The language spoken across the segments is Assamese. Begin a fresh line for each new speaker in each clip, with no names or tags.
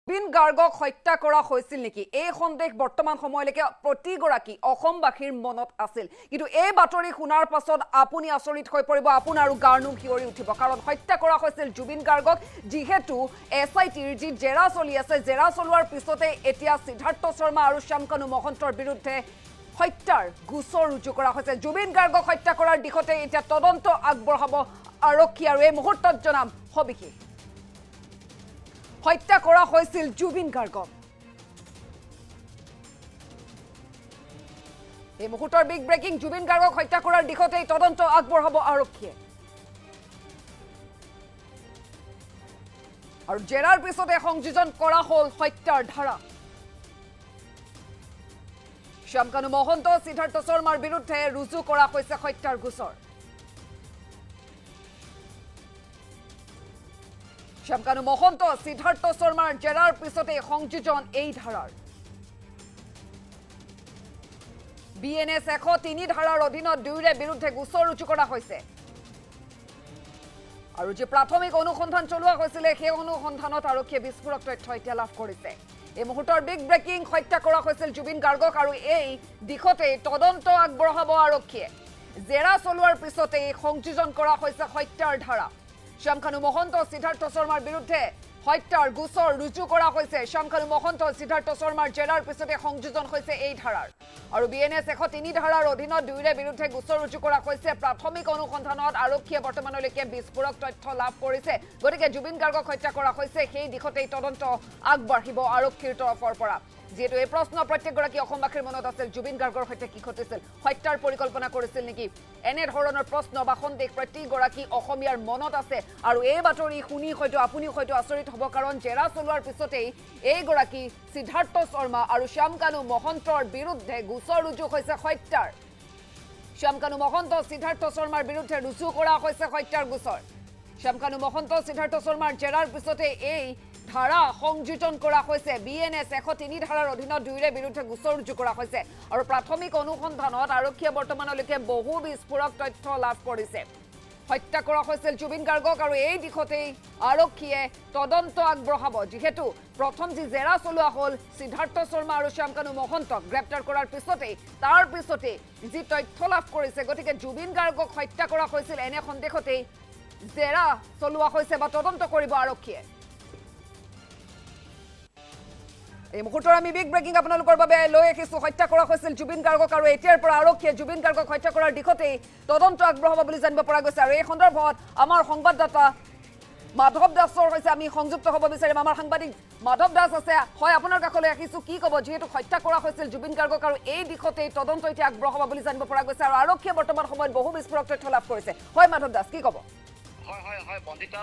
জুবিন গাৰ্গক হত্যা কৰা হৈছিল নেকি এই সন্দেহ বৰ্তমান সময়লৈকে প্ৰতিগৰাকী অসমবাসীৰ মনত আছিল কিন্তু এই বাতৰি শুনাৰ পাছত আপুনি আচৰিত হৈ পৰিব আপোনাৰো গাৰনুম হিয়ৰি উঠিব কাৰণ হত্যা কৰা হৈছিল জুবিন গাৰ্গক যিহেতু এছআইটিৰ যি জেৰা চলি আছে জেৰা চলোৱাৰ পিছতে এতিয়া সিদ্ধাৰ্থ শৰ্মা আৰু শ্যামকানু মহন্তৰ বিৰুদ্ধে হত্যাৰ গোচৰ ৰুজু কৰা হৈছে জুবিন গাৰ্গক হত্যা কৰাৰ দিশতে এতিয়া তদন্ত আগবঢ়াব আৰক্ষী আৰু এই মুহূৰ্তত জনাম সবিশেষ হত্যা কৰা হৈছিল জুবিন গাৰ্গক এই মুহূৰ্তৰ বিগ ব্ৰেকিং জুবিন গাৰ্গক হত্যা কৰাৰ দিশতে তদন্ত আগবঢ়াব আৰক্ষীয়ে আৰু জেৰাৰ পিছতে সংযোজন কৰা হ'ল হত্যাৰ ধাৰা শ্যামকানু মহন্ত সিদ্ধাৰ্থ শৰ্মাৰ বিৰুদ্ধে ৰুজু কৰা হৈছে হত্যাৰ গোচৰ শ্যামকানু মহন্ত সিদ্ধাৰ্থ শৰ্মাৰ জেৰাৰ পিছতে সংযোজন এই ধাৰাৰ বিএনএছ 103 ধাৰাৰ অধীনত দুয়োৰে বিৰুদ্ধে গোচৰ ৰুজু কৰা হৈছে আৰু যে প্ৰাথমিক অনুসন্ধান চলোৱা হৈছিল সেই অনুসন্ধানত আৰক্ষীয়ে বিস্ফোৰক তথ্য এতিয়া লাভ কৰিছে এই মুহূৰ্তৰ বিগ ব্ৰেকিং হত্যা কৰা হৈছিল জুবিন গাৰ্গক আৰু এই দিশতে তদন্ত আগবঢ়াব আৰক্ষীয়ে জেৰা চলোৱাৰ পিছতে সংযোজন কৰা হৈছে হত্যাৰ ধাৰা শ্যামকানু মহন্ত সিদ্ধাৰ্থ শৰ্মাৰ বিৰুদ্ধে হত্যাৰ গোচৰ ৰুজু কৰা হৈছে শ্যামকানু মহন্ত সিদ্ধাৰ্থ শৰ্মাৰ জেৰাৰ পিছতে সংযোজন হৈছে এই ধাৰাৰ আৰু বিএনএছ 103 ধাৰাৰ অধীনত দুয়োৰে বিৰুদ্ধে গোচৰ ৰুজু কৰা হৈছে প্ৰাথমিক অনুসন্ধানত আৰক্ষীয়ে বৰ্তমানলৈকে বিস্ফোৰক তথ্য লাভ কৰিছে গতিকে জুবিন গাৰ্গক হত্যা কৰা হৈছে সেই দিশতে তদন্ত আগবাঢ়িব আৰক্ষীৰ তৰফৰ পৰা যেহেতু এই প্ৰশ্ন প্ৰত্যেকগৰাকী অসমবাসীৰ মনত আছিল জুবিন গাৰ্গৰ সৈতে কি ঘটিছিল হত্যাৰ পৰিকল্পনা কৰিছিল নেকি এনে ধৰণৰ প্ৰশ্ন বা সন্দেহ প্ৰত্যেকগৰাকী অসমীয়াৰ মনত আছে আৰু এই বাতৰি শুনি হয়তো আপুনি হয়তো আচৰিত হ'ব কাৰণ জেৰা চলোৱাৰ পিছতেই এইগৰাকী সিদ্ধাৰ্থ শৰ্মা আৰু শ্যামকানু মহন্তৰ বিৰুদ্ধে গোচৰ ৰুজু হৈছে হত্যাৰ শ্যামকানু মহন্ত সিদ্ধাৰ্থ শৰ্মাৰ বিৰুদ্ধে ৰুজু কৰা হৈছে হত্যাৰ গোচৰ শ্যামকানু মহন্ত সিদ্ধাৰ্থ শৰ্মাৰ জেৰাৰ পিছতে এই ধাৰা সংযোজন কৰা হৈছে বিএনএছ 103 ধাৰাৰ অধীনত দুয়োৰে বিৰুদ্ধে গোচৰ ৰুজু কৰা হৈছে আৰু প্ৰাথমিক অনুসন্ধানত আৰক্ষীয়ে বৰ্তমানলৈকে বহু বিস্ফোৰক তথ্য লাভ কৰিছে হত্যা কৰা হৈছিল জুবিন গাৰ্গক আৰু এই দিশতেই আৰক্ষীয়ে তদন্ত আগবঢ়াব যিহেতু প্ৰথম যি জেৰা চলোৱা হ'ল সিদ্ধাৰ্থ শৰ্মা আৰু শ্যামকানু মহন্তক গ্ৰেপ্তাৰ কৰাৰ পিছতেই তাৰ পিছতেই যি তথ্য লাভ কৰিছে গতিকে জুবিন গাৰ্গক হত্যা কৰা হৈছিল এনে সন্দেহতেই জেৰা চলোৱা হৈছে বা তদন্ত কৰিব আৰক্ষীয়ে এই মুহূৰ্তৰ আমি বিগ ব্ৰেকিং আপোনালোকৰ বাবে লৈ আহিছোঁ হত্যা কৰা হৈছিল জুবিন গাৰ্গক আৰু এতিয়াৰ পৰা আৰক্ষীয়ে জুবিন গাৰ্গক হত্যা কৰাৰ দিশতেই তদন্ত আগবঢ়াব বুলি জানিব পৰা গৈছে আৰু এই সন্দৰ্ভত আমাৰ সংবাদদাতা মাধৱ দাসৰ হৈছে আমি সংযুক্ত হ'ব বিচাৰিম আমাৰ সাংবাদিক মাধৱ দাস আছে হয় আপোনাৰ কাষলৈ আহিছোঁ কি ক'ব যিহেতু হত্যা কৰা হৈছিল জুবিন গাৰ্গক আৰু এই দিশতেই তদন্ত এতিয়া আগবঢ়াব বুলি জানিব পৰা গৈছে আৰু আৰক্ষীয়ে বৰ্তমান সময়ত বহু বিস্ফোৰক তথ্য লাভ কৰিছে হয় মাধৱ দাস কি ক'ব
হয় বন্দিতা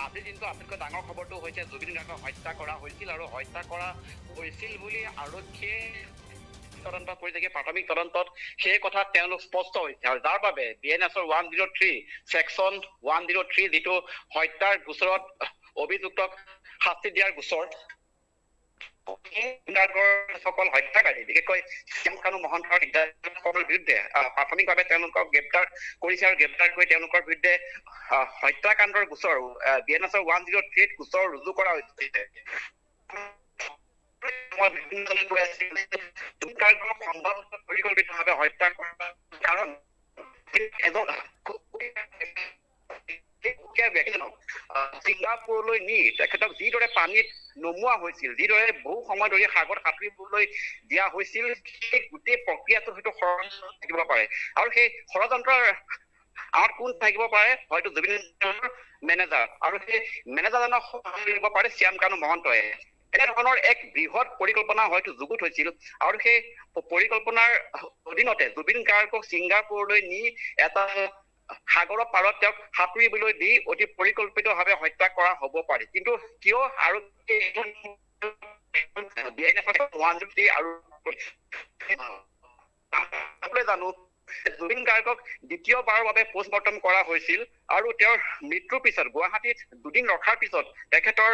আজি দিনটো আটাইতকৈ ডাঙৰ খবৰটো হৈছে জুবিন গাৰ্গক হত্যা কৰা হৈছিল আৰু হত্যা কৰা হৈছিল বুলি আৰক্ষীয়ে তদন্ত কৰি থাকে প্ৰাথমিক তদন্তত সেই কথা তেওঁলোক স্পষ্ট হৈছে আৰু যাৰ বাবে বিএনএছৰ 103 ছেকশ্যন 103 যিটো হত্যাৰ গোচৰত অভিযুক্তক শাস্তি দিয়াৰ গোচৰ সকল হত্যাকাৰী বিশেষকৈ শ্যামকানু মহন্তৰ বিৰুদ্ধে প্ৰাথমিকভাৱে তেওঁলোকক গ্ৰেপ্তাৰ কৰিছে আৰু গ্ৰেপ্তাৰ কৰি তেওঁলোকৰ বিৰুদ্ধে হত্যাকাণ্ডৰ গোচৰ বিএনএছৰ 103 গোচৰ ৰুজু কৰা হৈছে পৰিকল্পিতভাৱে হত্যা কৰাৰ কাৰণ এজন ছিংগাপুৰলৈ নি তেখেতক যিদৰে পানীত নমোৱা হৈছিল যিদৰে বহু সময় ধৰি সাগৰত সাঁতুৰিবলৈ দিয়া হৈছিল সেই গোটেই প্ৰক্ৰিয়াটো হয়তো ষড়যন্ত্ৰ থাকিব পাৰে আৰু সেই ষড়যন্ত্ৰৰ আঁৰত কোন থাকিব পাৰে হয়তো জুবিন মেনেজাৰ আৰু সেই মেনেজাৰজনক দিব পাৰে শ্যামকানু মহন্তই এনেধৰণৰ এক বৃহৎ পৰিকল্পনা হয়তো যুগুত হৈছিল আৰু সেই পৰিকল্পনাৰ অধীনতে জুবিন গাৰ্গক ছিংগাপুৰলৈ নি এটা সাগৰৰ পাৰত তেওঁক সাঁতুৰিবলৈ দি অতি পৰিকল্পিতভাৱে হত্যা কৰা হ'ব পাৰে কিন্তু কিয় আৰু জানো জুবিন গাৰ্গক দ্বিতীয়বাৰৰ বাবে পোষ্টমৰ্টম কৰা হৈছিল আৰু তেওঁৰ মৃত্যুৰ পিছত গুৱাহাটীত দুদিন ৰখাৰ পিছত তেখেতৰ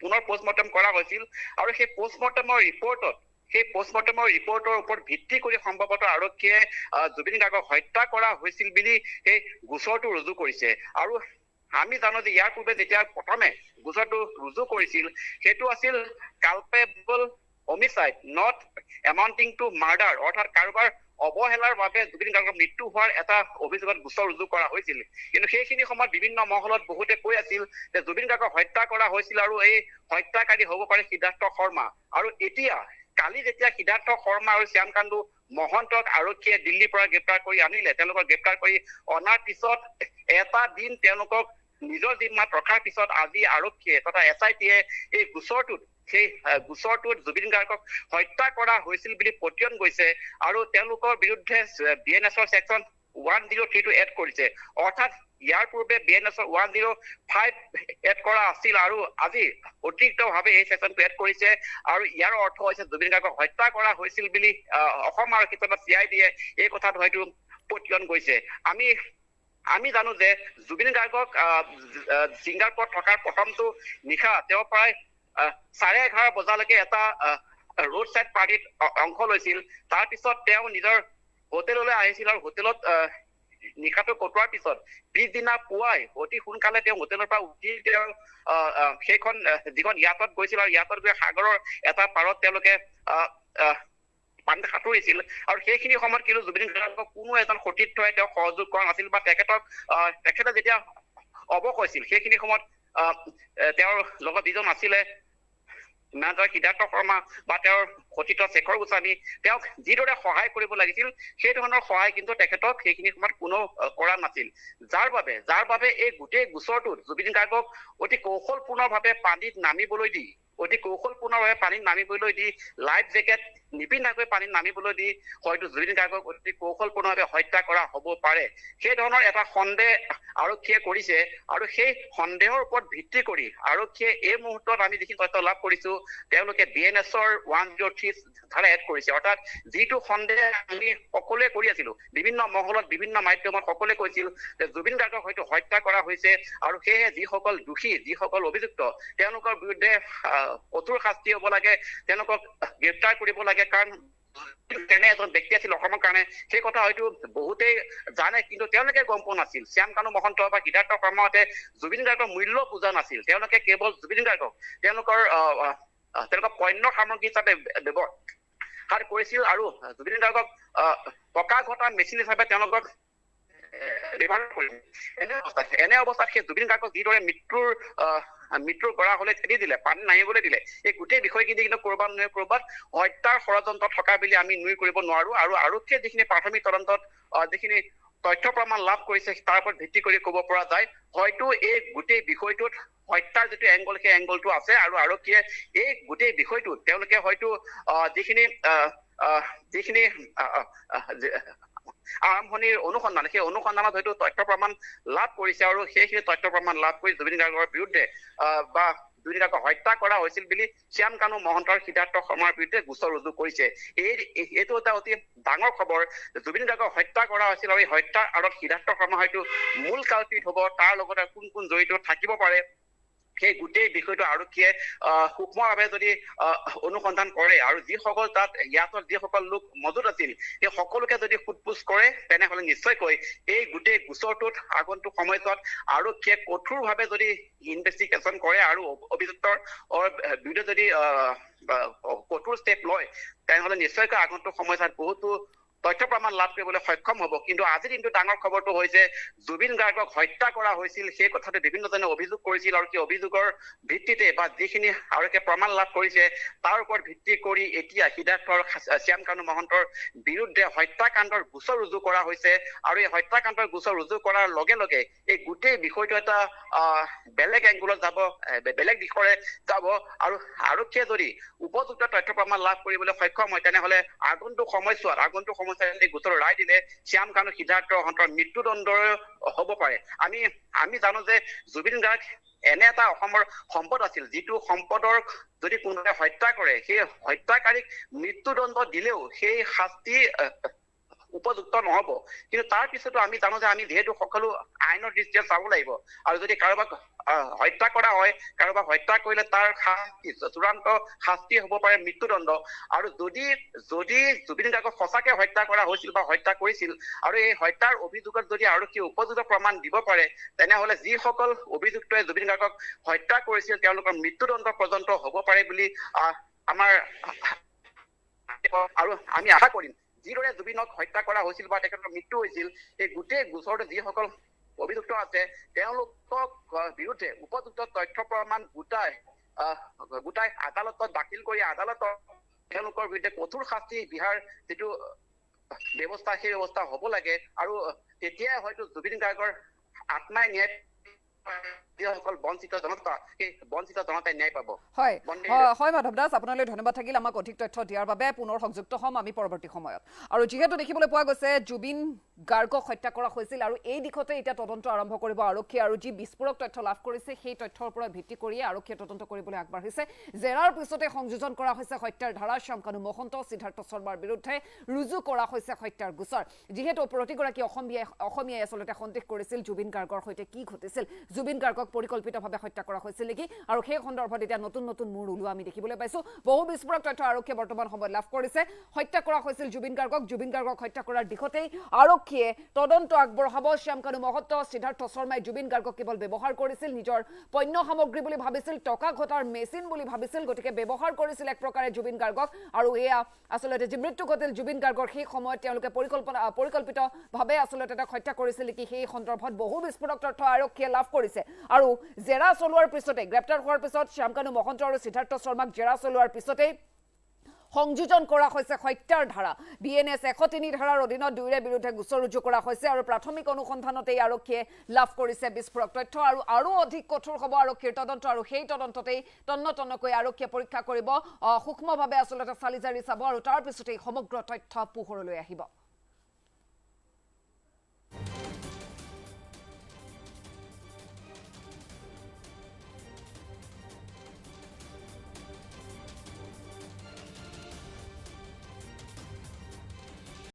পুনৰ পোষ্টমৰ্টম কৰা হৈছিল আৰু সেই পোষ্টমৰ্টমৰ ৰিপৰ্টৰ ওপৰত ভিত্তি কৰি সম্ভৱতঃ আৰক্ষীয়ে জুবিন গাৰ্গক হত্যা কৰা হৈছিল বুলি সেই গোচৰটো ৰুজু কৰিছে আৰু আমি জানো যে ইয়াৰ পূৰ্বে যেতিয়া প্ৰথমে গোচৰটো ৰুজু কৰিছিল সেইটো আছিল culpable homicide not amounting to murder অৰ্থাৎ কাৰোবাৰ অবহেলাৰ বাবে জুবিন গাৰ্গৰ মৃত্যু হোৱাৰ এটা অভিযোগত গোচৰ ৰুজু কৰা হৈছিল কিন্তু সেইখিনি সময়ত বিভিন্ন মহলত বহুতে কৈ আছিল যে জুবিন গাৰ্গক হত্যা কৰা হৈছিল আৰু এই হত্যাকাৰী হ'ব পাৰে সিদ্ধাৰ্থ শৰ্মা আৰু এতিয়া কালি যেতিয়া সিদ্ধাৰ্থ শৰ্মা আৰু শ্যামকান্তু মহন্তক আৰক্ষীয়ে দিল্লীৰ পৰা গ্ৰেপ্তাৰ কৰি আনিলে তেওঁলোকক গ্ৰেপ্তাৰ কৰি অনাৰ পিছত এটা দিন তেওঁলোকক নিজৰ জিম্মাত ৰখাৰ পিছত আজি আৰক্ষীয়ে তথা SIT-য়ে এই গোচৰটোত জুবিন গাৰ্গক হত্যা কৰা হৈছিল বুলি পতিয়ন গৈছে আৰু তেওঁলোকৰ বিৰুদ্ধে BNSৰ সেকশন 103 এড কৰিছে অৰ্থাৎ ইয়াৰ পূৰ্বে BNSৰ 105 এড কৰা আছিল আৰু আজি অতিৰিক্তভাৱে এই সেকশনটো এড কৰিছে আৰু ইয়াৰ অৰ্থ হৈছে জুবিন গাৰ্গক হত্যা কৰা হৈছিল বুলি অসম আৰক্ষী তথা CID-য়ে এই কথাটো হয়তো পতিয়ন গৈছে আমি জানো যে জুবিন গাৰ্গক ছিংগাপুৰত থকাৰ প্ৰথমটো নিশা তেওঁ প্ৰায় 11:30 বজালৈকে এটা ৰোড সাইড পাৰ্টিত অংশ লৈছিল তাৰ পিছত তেওঁ নিজৰ হোটেললৈ আহিছিল আৰু হোটেলত নিশাটো কটোৱাৰ পিছত পিছদিনা পুৱাই অতি সোনকালে তেওঁ হোটেলৰ পৰা উঠি তেওঁ সেইখন যিখন ইয়াতত গৈছিল আৰু ইয়াতত গৈ সাগৰৰ এটা পাৰত তেওঁলোকে পানীত সাঁতুৰিছিল আৰু সেইখিনি সময়ত কিন্তু জুবিন গাৰ্গক কোনো এজন সতীৰ্থই তেওঁ সহযোগ কৰা নাছিল বা তেখেতে যেতিয়া অৱশ হৈছিল সেইখিনি সময়ত তেওঁৰ লগত যিজন আছিলে মেনেজাৰ সিদ্ধাৰ্থ শৰ্মা বা তেওঁৰ সতীৰ্থ শেখৰ গোস্বামী তেওঁক যিদৰে সহায় কৰিব লাগিছিল সেই ধৰণৰ সহায় কিন্তু তেখেতক সেইখিনি সময়ত কোনো কৰা নাছিল যাৰ বাবে এই গোটেই গোচৰটোত জুবিন গাৰ্গক অতি কৌশলপূৰ্ণভাৱে পানীত নামিবলৈ দি লাইফ জেকেট নিপিন্ধাকৈ পানীত নামিবলৈ দি হয়তো জুবিন গাৰ্গক অতি কৌশলপূৰ্ণভাৱে হত্যা কৰা হ'ব পাৰে সেই ধৰণৰ এটা সন্দেহ আৰক্ষীয়ে কৰিছে আৰু সেই সন্দেহৰ ওপৰত ভিত্তি কৰি আৰক্ষীয়ে এই মুহূৰ্তত আমি যিখিনি তথ্য লাভ কৰিছো তেওঁলোকে BNSৰ 103 ধাৰা এড কৰিছে অৰ্থাৎ যিটো সন্দেহ আমি সকলোৱে কৰি আছিলো বিভিন্ন মহলত বিভিন্ন মাধ্যমত সকলোৱে কৈছিল যে জুবিন গাৰ্গক হয়তো হত্যা কৰা হৈছে আৰু সেয়ে যিসকল দোষী যিসকল অভিযুক্ত তেওঁলোকৰ বিৰুদ্ধে কঠোৰ শাস্তি হ'ব লাগে তেওঁলোকক গ্ৰেপ্তাৰ কৰিব লাগে কাৰণ তেনে এজন ব্যক্তি আছিল অসমৰ কাৰণে সেই কথা হয়তো বহুতেই জানে কিন্তু তেওঁলোকে গম পোৱা নাছিল শ্যামকানু মহন্ত বা সিদ্ধাৰ্থ শৰ্মাহঁতে জুবিন গাৰ্গৰ মূল্য বুজা নাছিল তেওঁলোকে কেৱল জুবিন গাৰ্গক তেওঁলোকৰ পণ্য সামগ্ৰী হিচাপে ব্যৱহাৰ কৰিছিল আৰু জুবিন গাৰ্গক টকা ঘটা মেচিন হিচাপে তেওঁলোকক ব্যৱহাৰ কৰিছিল এনে অৱস্থাত সেই জুবিন গাৰ্গক যিদৰে মৃত্যুৰ গৰা হলে ঠেলি দিলে পানী নামিবলৈ দিলে এই গোটেই বিষয়খিনি কিন্তু কৰবাত হত্যাৰ ষড়যন্ত্ৰ থকা বুলি আমি নুই কৰিব নোৱাৰো আৰু আৰক্ষীয়ে যিখিনি প্ৰাথমিক তদন্তত যিখিনি তথ্য প্ৰমাণ লাভ কৰিছে তাৰ ওপৰত ভিত্তি কৰি ক'ব পৰা যায় হয়তো এই গোটেই বিষয়টোত হত্যাৰ যিটো এংগল সেই এংগলটো আছে আৰু আৰক্ষীয়ে এই গোটেই বিষয়টোত তেওঁলোকে হয়তো যিখিনি আৰম্ভণিৰ অনুসন্ধান সেই অনুসন্ধানত হয়তো তথ্য প্ৰমাণ লাভ কৰিছে আৰু সেইখিনি তথ্য প্ৰমাণ লাভ কৰি জুবিন গাৰ্গৰ বিৰুদ্ধে বা জুবিন গাৰ্গক হত্যা কৰা হৈছিল বুলি শ্যামকানু মহন্তৰ সিদ্ধাৰ্থ শৰ্মাৰ বিৰুদ্ধে গোচৰ ৰুজু কৰিছে এইটো এটা অতি ডাঙৰ খবৰ জুবিন গাৰ্গক হত্যা কৰা হৈছিল আৰু এই হত্যাৰ আঁৰত সিদ্ধাৰ্থ শৰ্মা হয়তো মূল কালপিত হ'ব তাৰ লগতে কোন জড়িত থাকিব পাৰে সেই গোটেই বিষয়টো আৰক্ষীয়ে সূক্ষ্মভাৱে যদি অনুসন্ধান কৰে আৰু যিসকল তাত ইয়াতৰ যিসকল লোক মজুত আছিল সেই সকলোকে যদি সোধপোছ কৰে তেনেহলে নিশ্চয়কৈ এই গোটেই গোচৰটোত আগন্তুক সময়ছোৱাত আৰক্ষীয়ে কঠোৰভাৱে যদি ইনভেষ্টিগেশ্যন কৰে আৰু অভিযুক্তৰ বিৰুদ্ধে যদি কঠোৰ ষ্টেপ লয় তেনেহলে নিশ্চয়কৈ আগন্তুক সময়ছোৱাত বহুতো তথ্য প্ৰমাণ লাভ কৰিবলৈ সক্ষম হ'ব কিন্তু আজিৰ দিনটো ডাঙৰ খবৰটো হৈছে জুবিন গাৰ্গক হত্যা কৰা হৈছিল সেই কথাটো বিভিন্নজনে অভিযোগ কৰিছিল আৰু সেই অভিযোগৰ ভিত্তিতে বা যিখিনি আৰক্ষীয়ে প্ৰমাণ লাভ কৰিছে তাৰ ওপৰত ভিত্তি কৰি এতিয়া সিদ্ধাৰ্থ শ্যামকানু মহন্তৰ বিৰুদ্ধে হত্যাকাণ্ডৰ গোচৰ ৰুজু কৰা হৈছে আৰু এই হত্যাকাণ্ডৰ গোচৰ ৰুজু কৰাৰ লগে লগে এই গোটেই বিষয়টো এটা বেলেগ এংগুলত যাব বেলেগ দিশৰে যাব আৰু আৰক্ষীয়ে যদি উপযুক্ত তথ্য প্ৰমাণ লাভ কৰিবলৈ সক্ষম হয় তেনেহলে আগন্তুক সময়ছোৱাত গোচৰ ৰায় দিলে শ্যামকানু সিদ্ধাৰ্থহঁতৰ মৃত্যুদণ্ডৰ হ'ব পাৰে আমি জানো যে জুবিন গাৰ্গ এনে এটা অসমৰ সম্পদ আছিল যিটো সম্পদৰ যদি কোনোবাই হত্যা কৰে সেই হত্যাকাৰীক মৃত্যুদণ্ড দিলেও সেই শাস্তি উপযুক্ত নহব কিন্তু তাৰ পিছতো আমি জানো যে আমি যিহেতু সকলো আইনৰ দৃষ্টিৰে চাব লাগিব আৰু যদি কাৰোবাক হত্যা কৰা হয় কাৰোবাক হত্যা কৰিলে তাৰ শাস্তি চূড়ান্ত শাস্তি হ'ব পাৰে মৃত্যুদণ্ড আৰু যদি জুবিন গাৰ্গক সঁচাকে হত্যা কৰা হৈছিল বা হত্যা কৰিছিল আৰু এই হত্যাৰ অভিযোগত যদি আৰক্ষীয়ে উপযুক্ত প্ৰমাণ দিব পাৰে তেনেহলে যিসকল অভিযুক্তই জুবিন গাৰ্গক হত্যা কৰিছিল তেওঁলোকৰ মৃত্যুদণ্ড পৰ্যন্ত হ'ব পাৰে বুলি আমাৰ আৰু আমি আশা কৰিম যিদৰে জুবিনক হত্যা কৰা হৈছিল বা তেখেতৰ মৃত্যু হৈছিল এই গোটেই গোচৰটো যিসকল অভিযুক্ত আছে তেওঁলোকক বিৰুদ্ধে উপযুক্ত তথ্য প্ৰমাণ গোটাই আদালতত দাখিল কৰি আদালতত তেওঁলোকৰ বিৰুদ্ধে কঠোৰ শাস্তি বিহাৰ যিটো ব্যৱস্থা সেই ব্যৱস্থা হ'ব লাগে আৰু তেতিয়াই হয়তো জুবিন গাৰ্গৰ আত্মাই ন্যায় যিসকল বঞ্চিত জনতা সেই বঞ্চিত জনতাই ন্যায় পাব
হয় মাধৱ দাস আপোনালৈ ধন্যবাদ থাকিল আমাক অধিক তথ্য দিয়াৰ বাবে পুনৰ সংযুক্ত হ'ম আমি পৰৱৰ্তী সময়ত আৰু যিহেতু দেখিবলৈ পোৱা গৈছে জুবিন গাৰ্গক হত্যা কৰা হৈছিল আৰু এই দিশতে এতিয়া তদন্ত আৰম্ভ কৰিব আৰক্ষীয়ে আৰু যি বিস্ফোৰক তথ্য লাভ কৰিছে সেই তথ্যৰ ওপৰত ভিত্তি কৰি আৰক্ষীয়ে তদন্ত কৰিবলৈ আগবাঢ়িছে জেৰাৰ পিছতে সংযোজন কৰা হৈছে হত্যাৰ ধাৰা শ্যামকানু মহন্ত সিদ্ধাৰ্থ শৰ্মাৰ বিৰুদ্ধে ৰুজু কৰা হৈছে হত্যাৰ গোচৰ যিহেতু প্ৰতিগৰাকী অসমীয়াই আচলতে সন্দেহ কৰিছিল জুবিন গাৰ্গৰ সৈতে কি ঘটিছিল জুবিন গাৰ্গক পৰিকল্পিতভাৱে হত্যা কৰা হৈছিল নেকি আৰু সেই সন্দৰ্ভত এতিয়া নতুন নতুন মূৰ ওলোৱা আমি দেখিবলৈ পাইছো বহু বিস্ফোৰক তথ্য আৰক্ষীয়ে বৰ্তমান সময়ত লাভ কৰিছে হত্যা কৰা হৈছিল জুবিন গাৰ্গক হত্যা কৰাৰ দিশতেই আৰক্ষীয়ে তদন্ত আগবঢ়াব শ্যামকানু মহন্ত সিদ্ধাৰ্থ শৰ্মাই জুবিন গাৰ্গক কেৱল ব্যৱহাৰ কৰিছিল নিজৰ পণ্য সামগ্ৰী বুলি ভাবিছিল টকা ঘটাৰ মেচিন বুলি ভাবিছিল গতিকে ব্যৱহাৰ কৰিছিল এক প্ৰকাৰে জুবিন গাৰ্গক আৰু এয়া আচলতে যি মৃত্যু ঘটিল জুবিন গাৰ্গৰ সেই সময়ত তেওঁলোকে পৰিকল্পিতভাৱে আচলতে তাক হত্যা কৰিছিল নেকি সেই সন্দৰ্ভত বহু বিস্ফোৰক তথ্য আৰক্ষীয়ে লাভ কৰিছে আৰু জেৰা চলোৱাৰ পিছতে গ্ৰেপ্তাৰ হোৱাৰ পিছত শ্যামকানু মহন্ত আৰু সিদ্ধাৰ্থ শৰ্মাক জেৰা চলোৱাৰ পিছতে সংযোজন কৰা হৈছে হত্যাৰ ধাৰা বিএনএছ 103 ধাৰাৰ অধীনত দুয়োৰে বিৰুদ্ধে গোচৰ ৰুজু কৰা হৈছে আৰু প্ৰাথমিক অনুসন্ধানতেই আৰক্ষীয়ে লাভ কৰিছে বিস্ফোৰক তথ্য আৰু অধিক কঠোৰ হ'ব আৰক্ষীৰ তদন্ত আৰু সেই তদন্ততেই তন্নতন্নকৈ আৰক্ষীয়ে পৰীক্ষা কৰিব সূক্ষ্মভাৱে আচলতে চালি জাৰি চাব আৰু তাৰ পিছতেই সমগ্ৰ তথ্য পোহৰলৈ আহিব